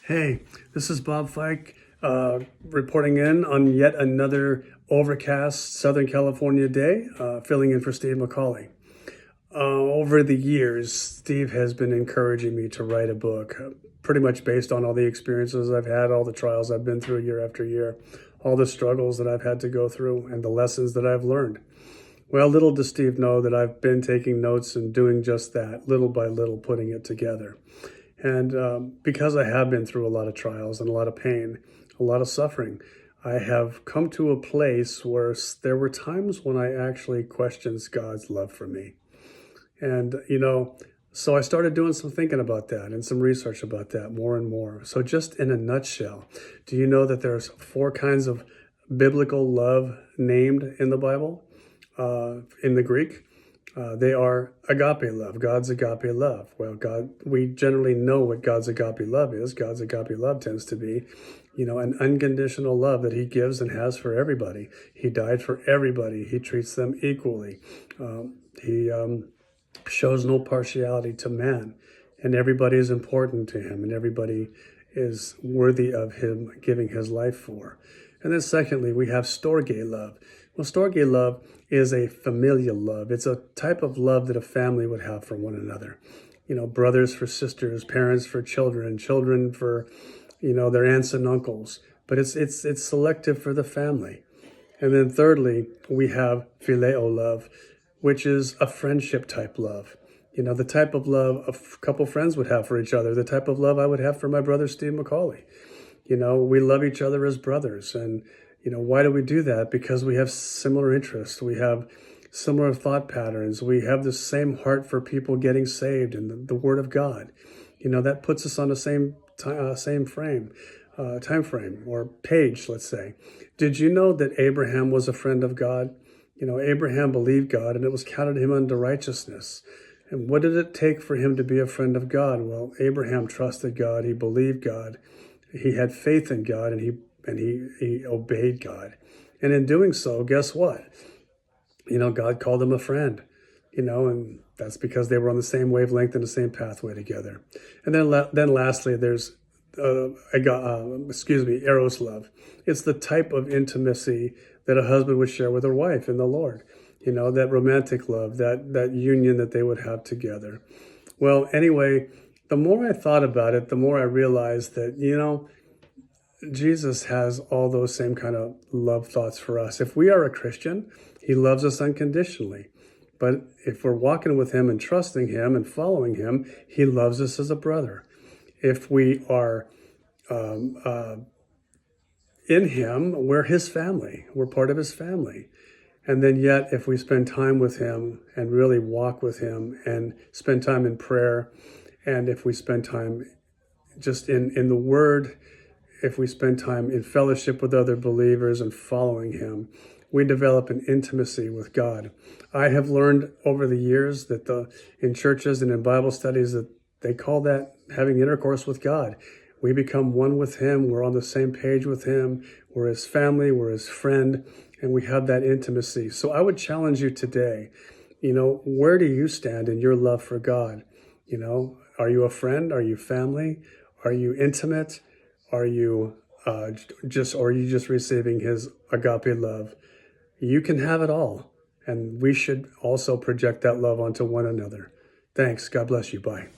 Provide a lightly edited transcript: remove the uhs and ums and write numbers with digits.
Hey, this is Bob Feick reporting in on yet another overcast Southern California day, filling in for Steve McCauley. Over the years, Steve has been encouraging me to write a book, pretty much based on all the experiences I've had, all the trials I've been through year after year, all the struggles that I've had to go through, and the lessons that I've learned. Well, little does Steve know that I've been taking notes and doing just that, little by little, putting it together. And because I have been through a lot of trials and a lot of pain, a lot of suffering, I have come to a place where there were times when I actually questioned God's love for me. And so I started doing some thinking about that and some research about that more and more. So just in a nutshell, do you know that there's 4 kinds of biblical love named in the Bible, in the Greek? They are agape love, God's agape love. Well, we generally know what God's agape love is. God's agape love tends to be, an unconditional love that he gives and has for everybody. He died for everybody. He treats them equally. He shows no partiality to man, and everybody is important to him, and everybody is worthy of him giving his life for. And then secondly, we have storge love. Well, storge love is a familial love. It's a type of love that a family would have for one another. Brothers for sisters, parents for children, children for, their aunts and uncles. But it's selective for the family. And then thirdly, we have phileo love, which is a friendship type love. The type of love a couple friends would have for each other, the type of love I would have for my brother, Steve McCauley. We love each other as brothers. And, why do we do that? Because we have similar interests. We have similar thought patterns. We have the same heart for people getting saved and the Word of God. That puts us on the same time frame or page, let's say. Did you know that Abraham was a friend of God? Abraham believed God and it was counted to him unto righteousness. And what did it take for him to be a friend of God? Well, Abraham trusted God. He believed God. He had faith in God, and he obeyed God. And in doing so, guess what? God called him a friend, and that's because they were on the same wavelength and the same pathway together. And then lastly, there's, eros love. It's the type of intimacy that a husband would share with a wife in the Lord. That romantic love, that union that they would have together. Well, anyway, the more I thought about it, the more I realized that, Jesus has all those same kind of love thoughts for us. If we are a Christian, he loves us unconditionally. But if we're walking with him and trusting him and following him, he loves us as a brother. If we are in him, we're his family. We're part of his family. And then yet, if we spend time with him and really walk with him and spend time in prayer, and if we spend time just in the Word, if we spend time in fellowship with other believers and following him, we develop an intimacy with God. I have learned over the years that in churches and in Bible studies that they call that having intercourse with God. We become one with him. We're on the same page with him. We're his family. We're his friend. And we have that intimacy. So I would challenge you today, where do you stand in your love for God? Are you a friend? Are you family? Are you intimate? Are you just receiving his agape love? You can have it all. And we should also project that love onto one another. Thanks. God bless you. Bye.